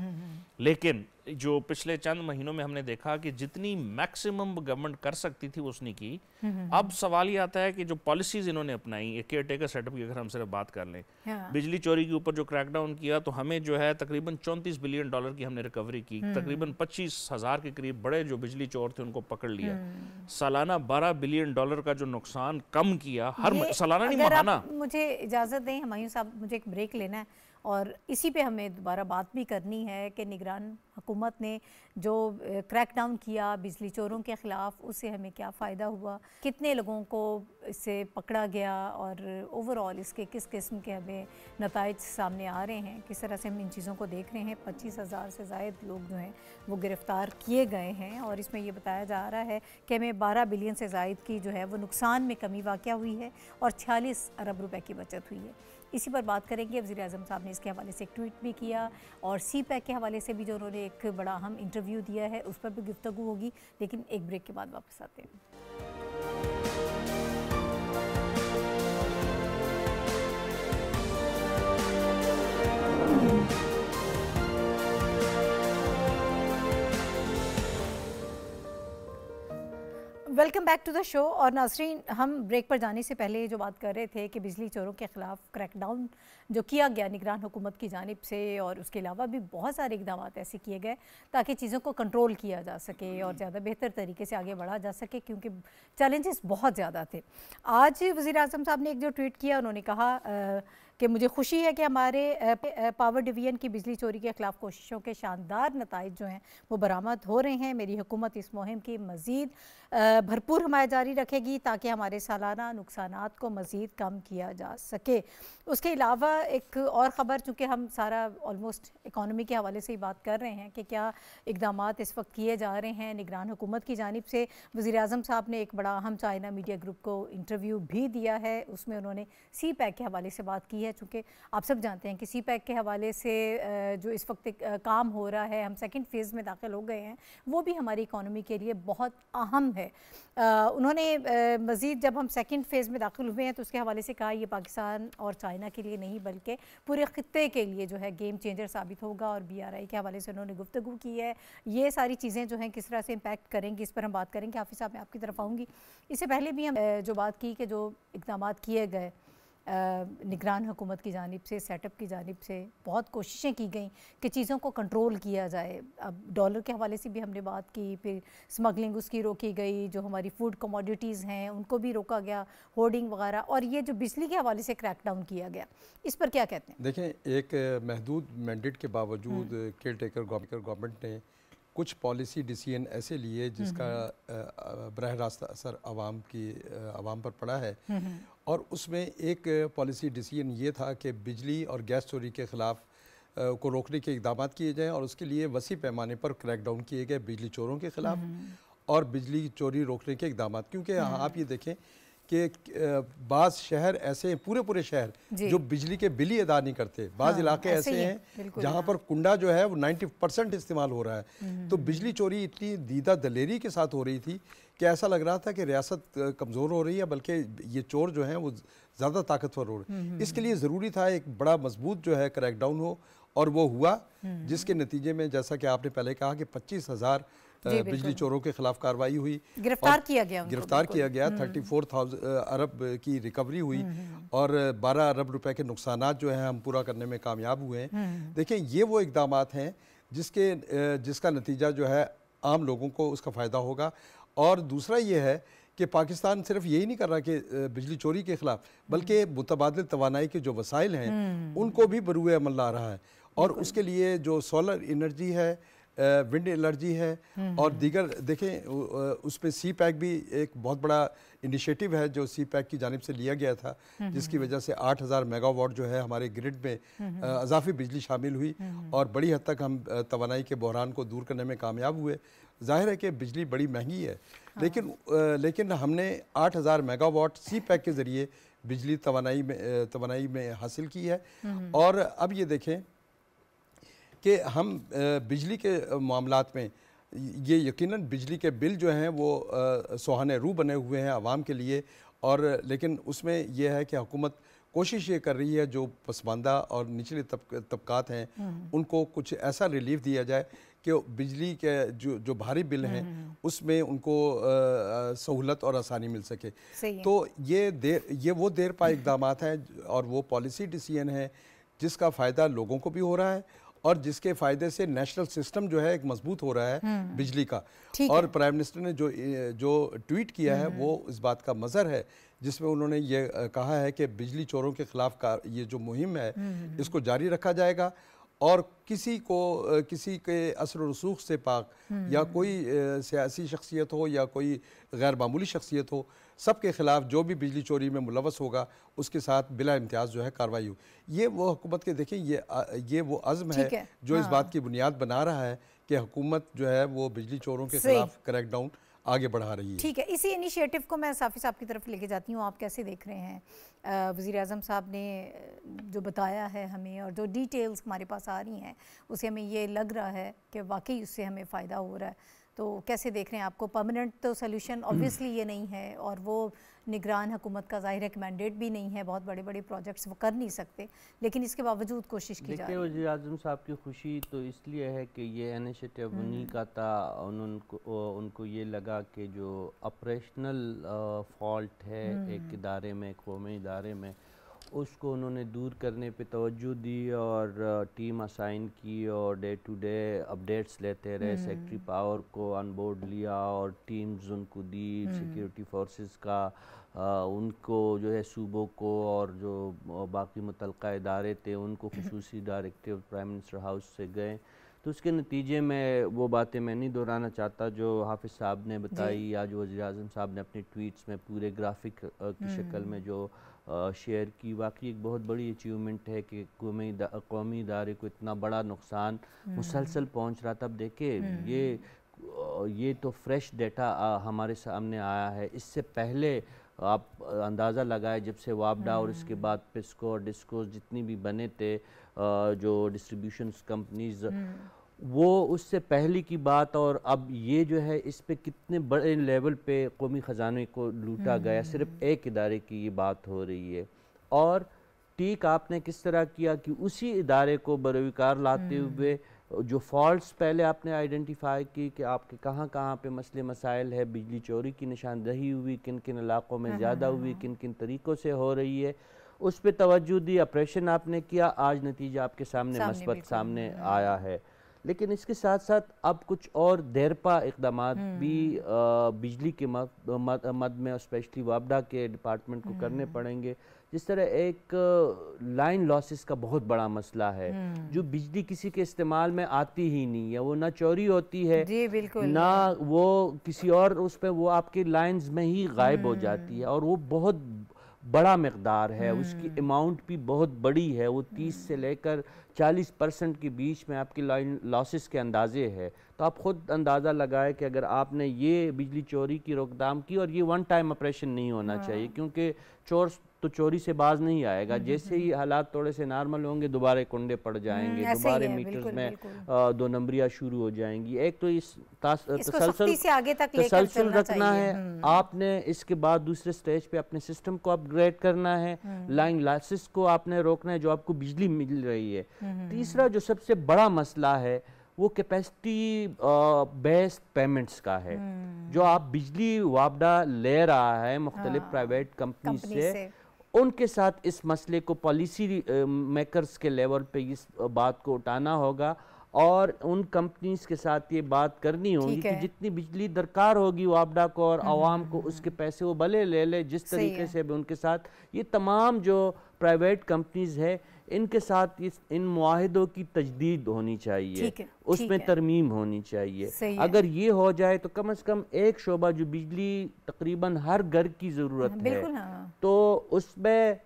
लेकिन जो पिछले चंद महीनों में हमने देखा कि जितनी मैक्सिमम गवर्नमेंट कर सकती थी उसने की। अब सवाल ये आता है कि जो पॉलिसीज इन्होंने अपनाई, एक केयर टेकर सेटअप की अगर हम सिर्फ बात कर लें, बिजली चोरी के ऊपर जो क्रैकडाउन किया, तो हमें जो है तकरीबन $34 बिलियन की हमने रिकवरी की, तकरीबन 25,000 के करीब बड़े जो बिजली चोर थे उनको पकड़ लिया, सालाना $12 बिलियन का जो नुकसान कम किया, हर सालाना नहीं माहाना। मुझे इजाज़त दें हुमायूं साहब, मुझे एक ब्रेक लेना है और इसी पे हमें दोबारा बात भी करनी है कि निगरान हुकूमत ने जो क्रैकडाउन किया बिजली चोरों के ख़िलाफ़, उससे हमें क्या फ़ायदा हुआ, कितने लोगों को इससे पकड़ा गया और ओवरऑल इसके किस किस्म के हमें नताइज सामने आ रहे हैं, किस तरह से हम इन चीज़ों को देख रहे हैं। 25,000 से ज़ायद लोग जो हैं वो गिरफ़्तार किए गए हैं और इसमें ये बताया जा रहा है कि हमें 12 बिलियन से ज़ायद की जो है वो नुकसान में कमी वाक़या हुई है और 46 अरब रुपए की बचत हुई है। इसी पर बात करेंगे। वज़ीर-ए-आज़म साहब ने इसके हवाले से एक ट्वीट भी किया और CPEC के हवाले से भी जो उन्होंने एक बड़ा अहम इंटरव्यू दिया है उस पर भी गुफ्तगू होगी, लेकिन एक ब्रेक के बाद वापस आते हैं। Welcome back to the show. और नाज़रीन, हम ब्रेक पर जाने से पहले जो बात कर रहे थे कि बिजली चोरों के ख़िलाफ़ क्रैकडाउन जो किया गया निगरान हुकूमत की जानिब से, और उसके अलावा भी बहुत सारे इक़दाम ऐसे किए गए ताकि चीज़ों को कंट्रोल किया जा सके और ज़्यादा बेहतर तरीके से आगे बढ़ा जा सके, क्योंकि चैलेंजेस बहुत ज़्यादा थे। आज वज़ीर-ए-आज़म साहब ने एक जो ट्वीट किया, उन्होंने कहा कि मुझे खुशी है कि हमारे पावर डिवीज़न की बिजली चोरी के ख़िलाफ़ कोशिशों के शानदार नताइज जो हैं वो बरामद हो रहे हैं। मेरी हुकूमत इस मुहिम की मज़ीद भरपूर हमायत जारी रखेगी ताकि हमारे सालाना नुकसानात को मज़ीद कम किया जा सके। उसके अलावा एक और ख़बर, चूँकि हम सारा ऑलमोस्ट इकॉनमी के हवाले से ही बात कर रहे हैं कि क्या इक़दामात इस वक्त किए जा रहे हैं निगरान हुकूमत की जानिब से। वज़ीर-ए-आज़म साहब ने एक बड़ा अहम चाइना मीडिया ग्रुप को इंटरव्यू भी दिया है, उसमें उन्होंने CPEC के हवाले से बात की है। चूँकि आप सब जानते हैं कि CPEC के हवाले से जो इस वक्त काम हो रहा है, हम सेकंड फेज़ में दाखिल हो गए हैं, वो भी हमारी इकॉनमी के लिए बहुत अहम है। उन्होंने मज़ीद जब हम सेकंड फेज़ में दाखिल हुए हैं तो उसके हवाले से कहा ये पाकिस्तान और चाइना के लिए नहीं बल्कि पूरे ख़ित्ते के लिए जो है गेम चेंजर साबित होगा। और BRI के हवाले से उन्होंने गुफ्तगू की है। ये सारी चीज़ें जो हैं किस तरह से इम्पैक्ट करेंगी, इस पर हम बात करेंगे। हाफिज़ साहब, मैं आपकी तरफ आऊँगी। इससे पहले भी हम जो बात की कि जो इक़दामात किए गए निगरान हुकूमत की जानिब से, सेटअप की जानिब से बहुत कोशिशें की गई कि चीज़ों को कंट्रोल किया जाए। अब डॉलर के हवाले से भी हमने बात की, फिर स्मगलिंग उसकी रोकी गई, जो हमारी फूड कमोडिटीज़ हैं उनको भी रोका गया, होर्डिंग वगैरह, और ये जो बिजली के हवाले से क्रैकडाउन किया गया, इस पर क्या कहते हैं? देखें, एक महदूद मैंडेट के बावजूद केयर टेकर गवर्नमेंट ने कुछ पॉलिसी डिसीजन ऐसे लिए जिसका बरह रास्त असर आवाम पर पड़ा है। और उसमें एक पॉलिसी डिसीजन ये था कि बिजली और गैस चोरी के ख़िलाफ़ को रोकने के इक़दाम किए जाएँ और उसके लिए वसी पैमाने पर क्रैकडाउन किए गए बिजली चोरों के ख़िलाफ़ और बिजली चोरी रोकने के इक़दाम। क्योंकि आप ये देखें कि बाज़ शहर ऐसे हैं, पूरे शहर जो बिजली के बिल ही अदा नहीं करते। बाज़ इलाके ऐसे हैं जहाँ पर कुंडा जो है वो 90% इस्तेमाल हो रहा है। तो बिजली चोरी इतनी दीदा दलेरी के साथ हो रही थी कि ऐसा लग रहा था कि रियासत कमज़ोर हो रही है, बल्कि ये चोर जो हैं वो ज़्यादा ताकतवर हो रहे हैं। इसके लिए ज़रूरी था एक बड़ा मजबूत जो है क्रैकडाउन हो, और वो हुआ, जिसके नतीजे में जैसा कि आपने पहले कहा कि 25,000 बिजली चोरों के खिलाफ कार्रवाई हुई, गिरफ्तार किया गया 34,000 अरब की रिकवरी हुई और 12 अरब रुपए के नुकसानात जो हैं हम पूरा करने में कामयाब हुए हैं। देखें, ये वो इक़दामात हैं जिसका नतीजा जो है आम लोगों को उसका फ़ायदा होगा। और दूसरा ये है कि पाकिस्तान सिर्फ यही नहीं कर रहा कि बिजली चोरी के ख़िलाफ़, बल्कि मुतबादिल तवानाई के जो वसाइल हैं उनको भी बरूए अमल ला रहा है। और उसके लिए जो सोलर एनर्जी है, विंड एनर्जी है और दीगर, देखें उस पर CPEC भी एक बहुत बड़ा इनिशिएटिव है जो CPEC की जानिब से लिया गया था, जिसकी वजह से 8,000 मेगावाट जो है हमारे ग्रिड में अज़ाफ़ी बिजली शामिल हुई और बड़ी हद तक हम तवानाई के बहरान को दूर करने में कामयाब हुए। जाहिर है कि बिजली बड़ी महंगी है, लेकिन हमने 8,000 मेगावाट CPEC के ज़रिए बिजली तवानाई में हासिल की है। और अब ये देखें कि हम बिजली के मामलात में ये यकीनन बिजली के बिल जो हैं वो सुहाने रू बने हुए हैं आवाम के लिए। और लेकिन उसमें यह है कि हुकूमत कोशिश ये कर रही है जो पसमानदा और निचले तबकात हैं उनको कुछ ऐसा रिलीफ दिया जाए कि बिजली के जो भारी बिल हैं उसमें उनको सहूलत और आसानी मिल सके। तो ये वो देर पा इक़दामात हैं और वो पॉलिसी डिसीजन है जिसका फ़ायदा लोगों को भी हो रहा है और जिसके फ़ायदे से नेशनल सिस्टम जो है एक मजबूत हो रहा है बिजली का। और प्राइम मिनिस्टर ने जो ट्वीट किया है वो इस बात का मज़हर है जिसमें उन्होंने ये कहा है कि बिजली चोरों के खिलाफ का ये जो मुहिम है इसको जारी रखा जाएगा और किसी के असर रसूख से पाक या कोई सियासी शख्सियत हो या कोई गैर मामूली शख्सियत हो, सबके खिलाफ जो भी बिजली चोरी में मुलवस होगा उसके साथ बिला इम्तियाज़ जो है कार्रवाई हो। ये वो हुकूमत के देखें ये वो अज़्म है जो इस बात की बुनियाद बना रहा है कि हुकूमत जो है वो बिजली चोरों के खिलाफ क्रैकडाउन आगे बढ़ा रही है। ठीक है, इसी इनिशिएटिव को मैं साफ़ी साहब की तरफ लेके जाती हूँ, आप कैसे देख रहे हैं? वज़ीर आज़म साहब ने जो बताया है हमें और जो डिटेल्स हमारे पास आ रही हैं उसे हमें ये लग रहा है कि वाकई उससे हमें फ़ायदा हो रहा है, तो कैसे देख रहे हैं आपको? परमानेंट तो सोल्यूशन ऑब्वियसली ये नहीं है और वो निगरान हुकूमत का ज़ाहिर है कि मैंडेट भी नहीं है, बहुत बड़े बड़े प्रोजेक्ट्स वो कर नहीं सकते, लेकिन इसके बावजूद कोशिश की जा रही है। वज़ीर आज़म साहब की खुशी तो इसलिए है कि ये इनिशिएटिव उन्हीं का था, उनको ये लगा कि जो ऑपरेशनल फॉल्ट है एक इदारे में, कौमी इदारे में, उसको उन्होंने दूर करने पे तवज्जो दी और टीम असाइन की और डे टू डे अपडेट्स लेते रहे। सेक्रेटरी पावर को ऑन बोर्ड लिया और टीम्स उनको दी, सिक्योरिटी फोर्सेस का उनको जो है सूबों को और जो बाकी मुतल्लिक़ा इदारे थे उनको खुसूसी डायरेक्टिव प्राइम मिनिस्टर हाउस से गए। तो उसके नतीजे में वो बातें मैं नहीं दोहराना चाहता जो हाफिज़ साहब ने बताई या जो वज़ीर आज़म साहब ने अपने ट्वीट्स में पूरे ग्राफिक की शक्ल में जो शेयर की। वाकई एक बहुत बड़ी अचीवमेंट है कि कौमी इदारे को इतना बड़ा नुकसान मुसलसल पहुंच रहा था। अब देखिए ये तो फ्रेश डेटा हमारे सामने आया है। इससे पहले आप अंदाज़ा लगाए जब से वापडा और इसके बाद पिस्को और डिस्को जितनी भी बने थे जो डिस्ट्रीब्यूशन कंपनीज, वो उससे पहले की बात। और अब ये जो है इस पे कितने बड़े लेवल पे कौमी ख़जाने को लूटा गया, सिर्फ एक इदारे की ये बात हो रही है। और ठीक आपने किस तरह किया कि उसी इदारे को बरोकार लाते हुए जो फॉल्ट्स पहले आपने आइडेंटिफाई की कि आपके कहाँ कहाँ पे मसले मसाइल है, बिजली चोरी की निशानदही हुई, किन किन इलाकों में ज़्यादा हुई, किन किन तरीक़ों से हो रही है, उस पर तवज्जो दी, ऑपरेशन आपने किया, आज नतीजा आपके सामने मस्बत सामने आया है। लेकिन इसके साथ साथ अब कुछ और देरपा इक़दाम भी बिजली के मद में स्पेशली वापडा के डिपार्टमेंट को करने पड़ेंगे। जिस तरह एक लाइन लॉसेस का बहुत बड़ा मसला है, जो बिजली किसी के इस्तेमाल में आती ही नहीं है, वो ना चोरी होती है जी बिल्कुल, ना वो किसी और उस पर, वो आपके लाइंस में ही गायब हो जाती है और वो बहुत बड़ा मकदार है, उसकी अमाउंट भी बहुत बड़ी है, वो 30 से लेकर 40% के बीच में आपकी लाइन लॉसेस के अंदाजे है। तो आप ख़ुद अंदाज़ा लगाए कि अगर आपने ये बिजली चोरी की रोकथाम की, और ये वन टाइम ऑपरेशन नहीं होना चाहिए क्योंकि चोर तो चोरी से बाज नहीं आएगा, जैसे ही हालात थोड़े से नॉर्मल होंगे दोबारा कुंडे पड़ जाएंगे, दोबारा मीटर्स में 2 नंबरियाँ शुरू हो जाएंगी। एक तो इस तसलसल रखना है आपने, इसके बाद दूसरे स्टेज पे अपने सिस्टम को अपग्रेड करना है, लाइन लॉसेस को आपने रोकना है जो आपको बिजली मिल रही है। तीसरा जो सबसे बड़ा मसला है वो कैपेसिटी बेस्ड पेमेंट्स का है। जो आप बिजली वापडा ले रहा है मुख्तलिफ प्राइवेट कंपनी से, उनके साथ इस मसले को पॉलिसी मेकर्स के लेवल पे इस बात को उठाना होगा और उन कंपनीज के साथ ये बात करनी होगी कि जितनी बिजली दरकार होगी वापडा को और आवाम को, उसके पैसे वो भले ले ले जिस तरीके से भी उनके साथ ये तमाम जो प्राइवेट कंपनीज है इनके साथ इन मुआहिदों की तजदीद होनी चाहिए, उसमें तरमीम होनी चाहिए। अगर ये हो जाए तो कम से कम एक शोबा जो बिजली तकरीबन हर घर की ज़रूरत है, तो उसमें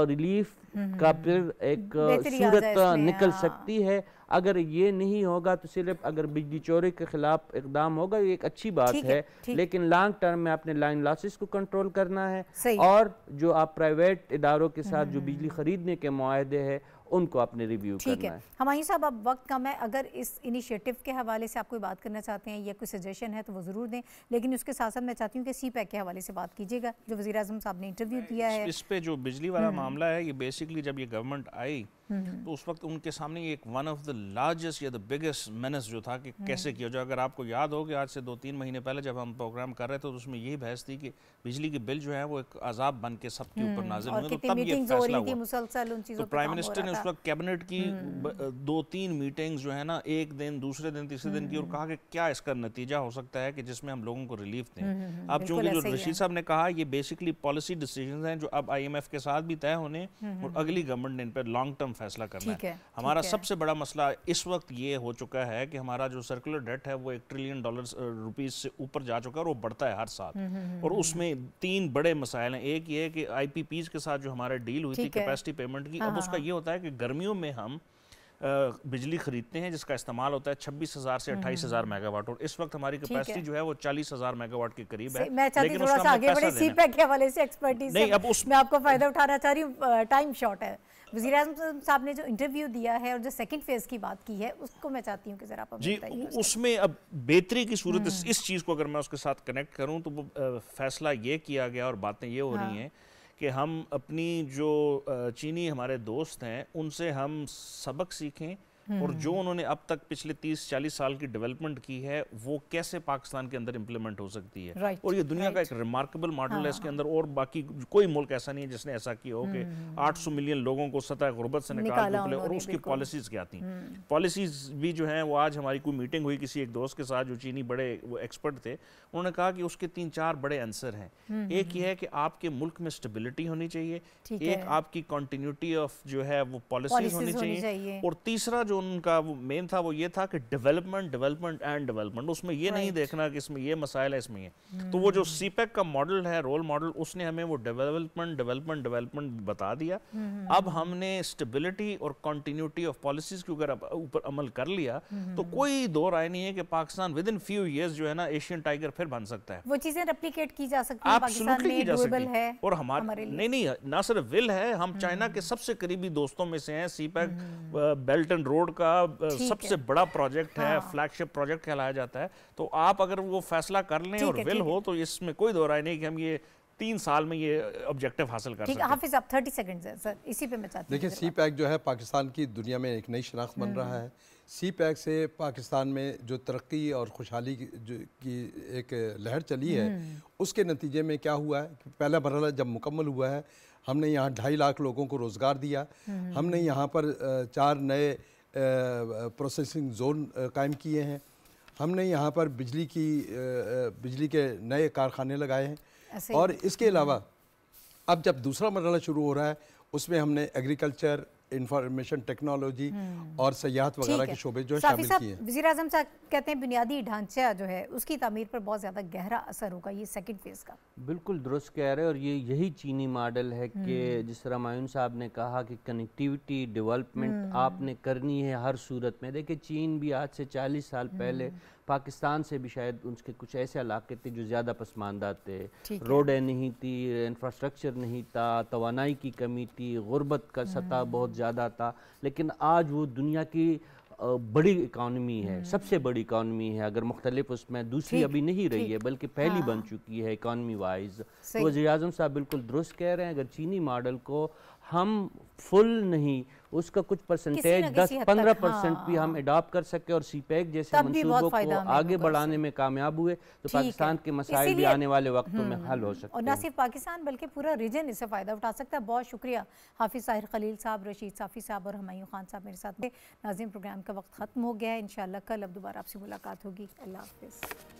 रिलीफ का फिर एक सूरत निकल सकती है। अगर ये नहीं होगा तो सिर्फ अगर बिजली चोरी के खिलाफ इकदाम होगा ये एक अच्छी बात है, लेकिन लॉन्ग टर्म में आपने लाइन लॉसेस को कंट्रोल करना है और जो आप प्राइवेट इदारों के साथ जो बिजली खरीदने के मुआहदे हैं उनको आपने रिव्यू करना है। हमायूं साहब अब वक्त कम है, अगर इस इनिशिएटिव के हवाले से आप कोई बात करना चाहते हैं या कोई सजेशन है तो वो ज़रूर दें, लेकिन उसके साथ साथ मैं चाहती हूँ कि CPEC के हवाले से बात कीजिएगा जो वज़ीर आज़म साहब ने इंटरव्यू दिया है। इस पे जो बिजली वाला मामला है, ये बेसिकली जब ये गवर्नमेंट आई तो उस वक्त उनके सामने एक वन ऑफ द लार्जेस्ट या द बिगेस्ट मेनेस जो था कि कैसे किया जाए। अगर आपको याद हो कि आज से 2-3 महीने पहले जब हम प्रोग्राम कर रहे थे तो उसमें यही बहस थी कि बिजली के बिल जो है वो एक अजाब बन के सबके ऊपर नाजिल हुए, तो तब ये फैसला हुआ। तो प्राइम मिनिस्टर ने उस वक्त कैबिनेट की 2-3 मीटिंग्स जो है ना, एक दिन, दूसरे दिन, तीसरे दिन की, और कहा कि क्या इसका नतीजा हो सकता है कि जिसमें हम लोगों को रिलीफ दें। अब चूंकि जो रशीद साहब ने कहा ये बेसिकली पॉलिसी डिसीजंस हैं जो अब IMF के साथ भी तय होने और अगली गवर्नमेंट ने इन पर लॉन्ग टर्म फैसला करना है। हमारा सबसे बड़ा मसला इस वक्त ये हो चुका है कि हमारा जो सर्कुलर डेट है वो $1 ट्रिलियन रुपीस से ऊपर जा चुका है और वो बढ़ता है हर साल। और उसमें 3 बड़े मसाइल हैं। एक ये है कि IPPs के साथ जो हमारे डील हुई थी कैपेसिटी पेमेंट की, अब उसका ये होता है कि गर्मियों में हम बिजली खरीदते हैं जिसका इस्तेमाल होता है 26,000 से 28,000 मेगावाट, और इस वक्त हमारी कैपेसिटी जो है वो 40,000 मेगावाट के करीब है। मैं चाहती हूं थोड़ा सा आगे बढ़े, सीपैक के हवाले से एक्सपर्टीज नहीं, अब उसमें आपको फायदा उठाना चाह रही हूँ, टाइम शॉर्ट है। वज़ीर-ए-आज़म साहब ने जो इंटरव्यू दिया है और जो सेकंड फेज की बात की है उसको मैं चाहती हूँ कि जरा आप बताइए। उसमें अब बेहतरी की सूरत इस चीज़ को अगर मैं उसके साथ कनेक्ट करूँ तो वो फैसला ये किया गया और बातें ये हो रही हैं कि हम अपनी जो चीनी हमारे दोस्त हैं उनसे हम सबक सीखें और जो उन्होंने अब तक पिछले 30-40 साल की डेवलपमेंट की है वो कैसे पाकिस्तान के अंदर इंप्लीमेंट हो सकती है। और ये दुनिया का एक रिमार्केबल मॉडल है इसके अंदर, और बाकी कोई मुल्क ऐसा नहीं है जिसने ऐसा किया हो कि 800 मिलियन लोगों को सतह गुर्बत से निकाल निकले और उसकी पॉलिसीज क्या थी। पॉलिसीज भी जो हैं वो आज हमारी कोई मीटिंग हुई किसी एक दोस्त के साथ जो चीनी बड़े वो एक्सपर्ट थे, उन्होंने कहा कि उसके 3-4 बड़े आंसर हैं। एक ये है कि आपके मुल्क में स्टेबिलिटी होनी चाहिए, एक आपकी कंटिन्यूटी ऑफ जो है वो पॉलिसीज होनी चाहिए, और तीसरा जो उनका वो मेन था वो ये था कि डेवलपमेंट डेवलपमेंट एंड डेवलपमेंट। उसमें ये नहीं देखना कि इसमें ये मसाइल है इसमें ये। तो वो जो सीपैक का मॉडल है, रोल मॉडल, उसने हमें वो डेवलपमेंट डेवलपमेंट डेवलपमेंट बता दिया। अब हमने स्टेबिलिटी और कंटिन्यूटी ऑफ पॉलिसीज के ऊपर अमल कर लिया तो कोई दो राय नहीं है कि Pakistan with in few years जो है ना एशियन टाइगर फिर बन सकता है। वो चीजें रेप्लिकेट की जा सकती हैं, पाकिस्तान में डूएबल है। और हमारे नहीं ना सिर्फ विल है, हम चाइना के सबसे करीबी दोस्तों में से हैं। सीपैक बेल्ट एंड रोड का सबसे बड़ा प्रोजेक्ट है, फ्लैगशिप प्रोजेक्ट कहलाया जाता है। तो आप अगर वो फैसला कर लें और विल हो तो इसमें कोई दो राय नहीं कि हम ये 3 साल में ये ऑब्जेक्टिव हासिल कर सकते हैं। हाफिज आप 30 सेकंड्स है सर, इसी पे मैं चाहती हूं। देखिए सीपैक जो है पाकिस्तान की दुनिया में एक नई शनाख्त बन रहा है। सीपैक से पाकिस्तान में जो तरक्की और खुशहाली की एक लहर चली है उसके नतीजे में क्या हुआ है कि पहला मरहला जब मुकम्मल हुआ है हमने यहाँ 2.5 लाख लोगों को रोज़गार दिया। हमने यहाँ पर 4 नए प्रोसेसिंग जोन कायम किए हैं। हमने यहाँ पर बिजली के नए कारखाने लगाए हैं। और इसके अलावा अब जब दूसरा मरहला शुरू हो रहा है उसमें हमने एग्रीकल्चर, इंफॉर्मेशन टेक्नोलॉजी और सयाहत वगैरह के शोबे जो शामिल किए हैं। वज़ीर-ए-आज़म साहब कहते हैं बुनियादी ढांचा जो है उसकी तामीर पर बहुत ज़्यादा गहरा असर होगा ये सेकंड फेज़ का। बिल्कुल दुरुस्त कह रहे हैं, और यही चीनी मॉडल है कि जिस तरह मायून साहब ने कहा कि कनेक्टिविटी डेवलपमेंट आपने करनी है हर सूरत में। देखिए चीन भी आज से 40 साल पहले पाकिस्तान से भी शायद उसके कुछ ऐसे इलाके थे जो ज़्यादा पसमानदा थे, रोडें नहीं थी, इंफ्रास्ट्रक्चर नहीं था, तवानाई की कमी थी, गुर्बत का सतह बहुत ज़्यादा था, लेकिन आज वो दुनिया की बड़ी इकानमी है, सबसे बड़ी इकानमी है। अगर मुख्तलिफ उसमें दूसरी अभी नहीं रही है बल्कि पहली बन चुकी है इकानमी वाइज। तो वज़ीर-ए-आज़म साहब बिल्कुल दुरुस्त कह रहे हैं, अगर चीनी मॉडल को हम फुल नहीं उसका कुछ परसेंटेज 10-15% भी हम अडॉप्ट कर सके और सीपैक जैसे मंसूबों को आगे बढ़ाने में कामयाब हुए तो पाकिस्तान के मसाइल भी आने वाले वक्तों में हल हो सकते हैं। और न सिर्फ पाकिस्तान बल्कि पूरा रीजन इससे फ़ायदा उठा सकता है। बहुत शुक्रिया हाफिज़ ताहिर खलील साहब, रशीद साफ़ी साहब और हुमायूं खान साहब मेरे साथ में। नाज़रीन प्रोग्राम का वक्त ख़त्म हो गया है। इंशाअल्लाह कल अब दोबारा आपसे मुलाकात होगी। अल्लाह हाफ़िज़।